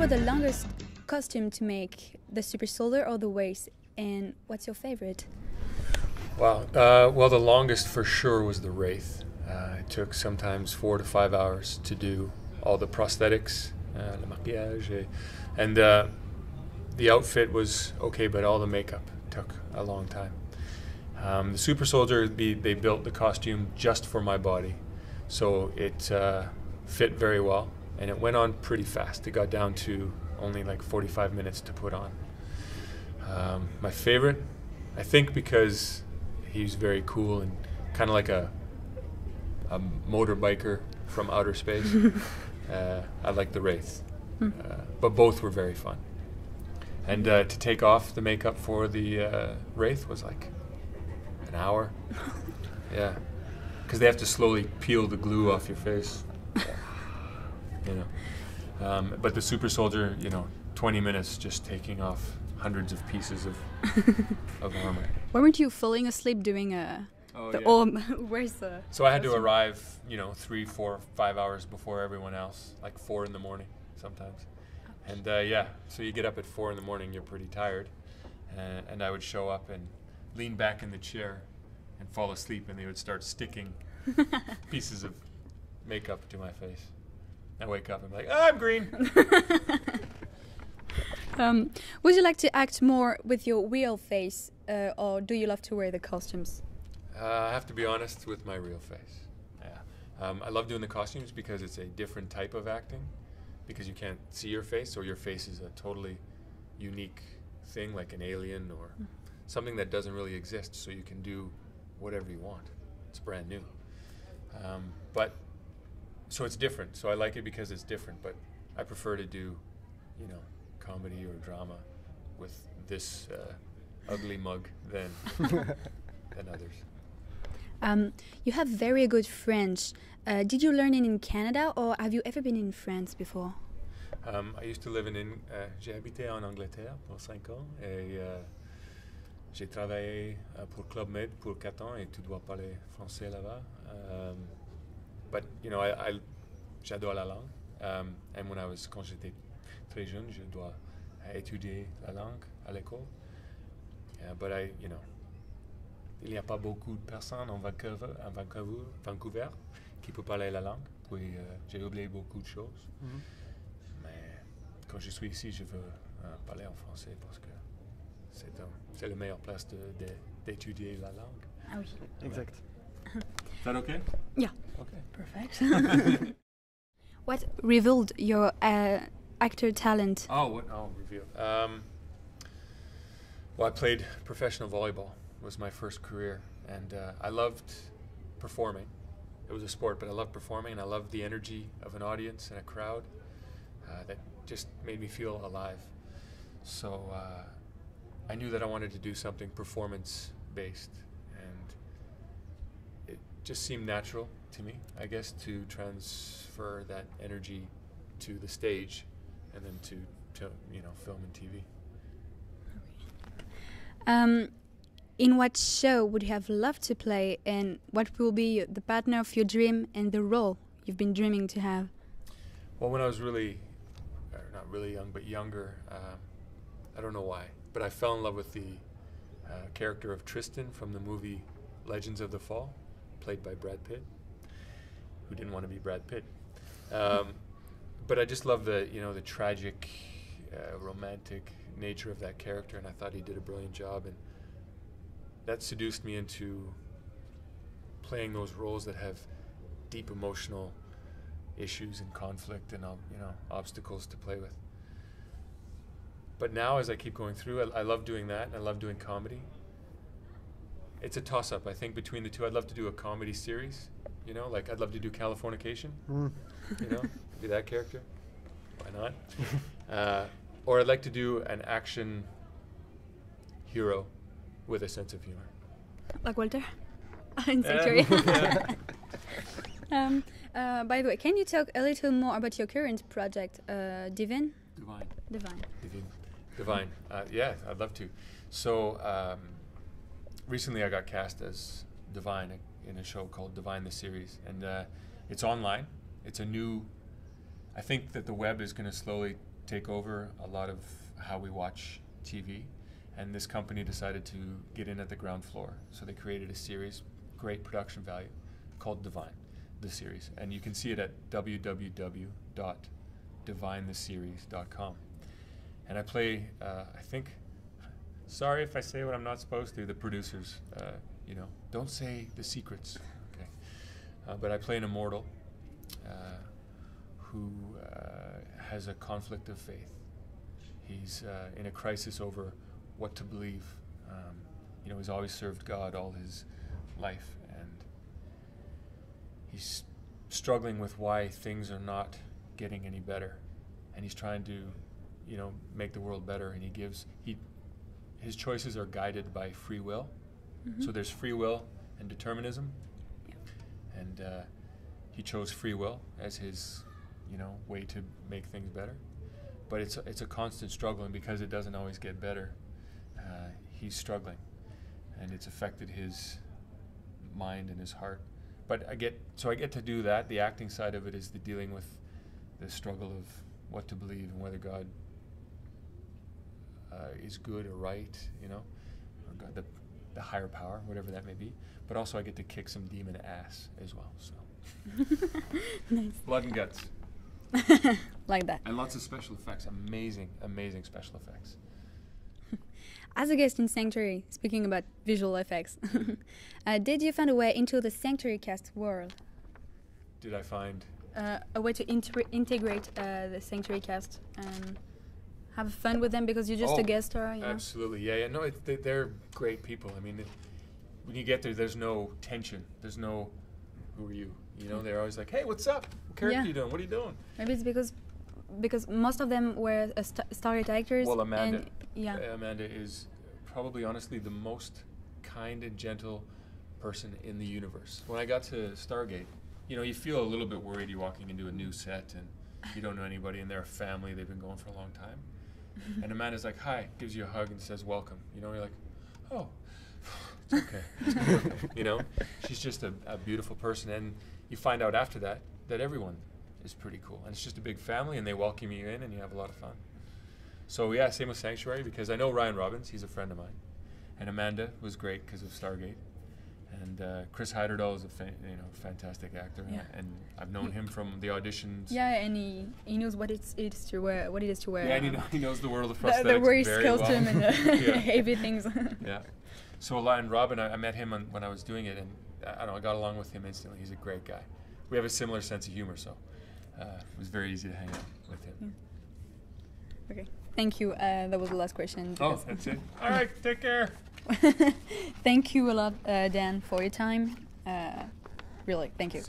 was the longest costume to make, the Super Soldier or the Wraith? And what's your favorite? Wow. Well, the longest for sure was the Wraith. It took sometimes 4 to 5 hours to do all the prosthetics, le maquillage, and the outfit was okay, but all the makeup took a long time. The Super Soldier, they built the costume just for my body, so it fit very well, and it went on pretty fast. It got down to only like 45 minutes to put on. My favorite, I think because he's very cool and kind of like a motorbiker from outer space. I like the Wraith, but both were very fun. And to take off the makeup for the Wraith was like an hour. Yeah, because they have to slowly peel the glue off your face. You know, but the Super Soldier, 20 minutes just taking off hundreds of pieces of armor. Weren't you falling asleep doing where's the? So I had to arrive, 3, 4, 5 hours before everyone else, like 4 in the morning sometimes. And so you get up at 4 in the morning, you're pretty tired, and I would show up and lean back in the chair and fall asleep, and they would start sticking pieces of makeup to my face. I wake up and I'm like, I'm green. Would you like to act more with your real face, or do you love to wear the costumes? I have to be honest with my real face. Yeah, I love doing the costumes because it's a different type of acting, because you can't see your face, or your face is a totally unique thing, like an alien or something that doesn't really exist. So you can do whatever you want. It's brand new. So it's different. So I like it because it's different. But I prefer to do, comedy or drama with this ugly mug than others. You have very good French. Did you learn it in Canada, or have you ever been in France before? I used to live j'ai habité en Angleterre pour 5 ans et j'ai travaillé pour Club Med pour 4 ans, et tu dois parler français là-bas. But j'adore la langue. And quand j'étais très jeune, je dois étudier la langue à l'école. But il n'y a pas beaucoup de personnes en Vancouver qui peuvent parler la langue. Puis j'ai oublié beaucoup de choses. Mais quand je suis ici, je veux parler en français parce que c'est la meilleure place d'étudier la langue. Ah oui. Exact. Is that okay? Yeah. Okay. Perfect. What revealed your actor talent? Reveal. Well, I played professional volleyball. Was my first career, and I loved performing. It was a sport, but I loved performing, and I loved the energy of an audience and a crowd that just made me feel alive. So I knew that I wanted to do something performance-based, and it just seemed natural to me, I guess, to transfer that energy to the stage and then to film and TV. In what show would you have loved to play, and what will be the partner of your dream and the role you've been dreaming to have? Well, when I was not really young, but younger, I don't know why, but I fell in love with the character of Tristan from the movie Legends of the Fall, played by Brad Pitt, who didn't want to be Brad Pitt. But I just love the tragic, romantic nature of that character, and I thought he did a brilliant job, and that seduced me into playing those roles that have deep emotional issues and conflict and obstacles to play with. But now, as I keep going through, I love doing that, and I love doing comedy. It's a toss-up, I think, between the two. I'd love to do a comedy series, like I'd love to do Californication, be that character. Why not? Or I'd like to do an action hero with a sense of humor. Like Walter in Sanctuary. By the way, can you talk a little more about your current project, Divine? Yeah, I'd love to. So recently I got cast as Divine in a show called Divine the Series, and it's online. It's a new. I think that the web is going to slowly take over a lot of how we watch TV, and this company decided to get in at the ground floor. So they created a series, great production value, called Divine, the series. And you can see it at www.divinetheseries.com. And I play, I think, sorry if I say what I'm not supposed to, the producers, don't say the secrets, okay? But I play an immortal who has a conflict of faith. He's in a crisis over what to believe. He's always served God all his life, and he's struggling with why things are not getting any better, and he's trying to, make the world better. And his choices are guided by free will. Mm-hmm. So there's free will and determinism, and he chose free will as his, way to make things better. But it's a constant struggle, and because it doesn't always get better, he's struggling, and it's affected his mind and his heart. But I get to do that. The acting side of it is the dealing with the struggle of what to believe and whether God is good or right, or God, the higher power, whatever that may be. But also I get to kick some demon ass as well. So nice. Blood and guts. Like that. And lots of special effects. Amazing, amazing special effects. As a guest in Sanctuary, speaking about visual effects, did you find a way into the Sanctuary cast world? Did I find a way to integrate the Sanctuary cast and have fun with them, because you're just a guest star? Absolutely, yeah. No, they're great people. I mean, when you get there, there's no tension. There's no, who are you? They're always like, hey, what's up? What character are you doing? What are you doing? Maybe it's because most of them were Stargate actors. Well, Amanda. And Amanda is probably, honestly, the most kind and gentle person in the universe. When I got to Stargate, you feel a little bit worried. You're walking into a new set and you don't know anybody, and they're a family. They've been going for a long time. And Amanda's like, hi, gives you a hug and says, welcome. You're like, oh, it's okay. It's okay. She's just a beautiful person. And you find out after that everyone is pretty cool. And it's just a big family, and they welcome you in, and you have a lot of fun. So yeah, same with Sanctuary, because I know Ryan Robbins, he's a friend of mine. And Amanda was great because of Stargate. And Chris Heiderdahl is a fantastic actor, and I've known him from the auditions. Yeah, and he knows what it is to wear. Yeah, and he knows the world of prosthetics the very very well. costume and heavy things. Yeah. So and Robin, I met him when I was doing it, and I got along with him instantly. He's a great guy. We have a similar sense of humor, so it was very easy to hang out with him. Yeah. Okay, thank you. That was the last question. Oh, that's it. All right, take care. Thank you a lot, Dan, for your time. Really, thank you.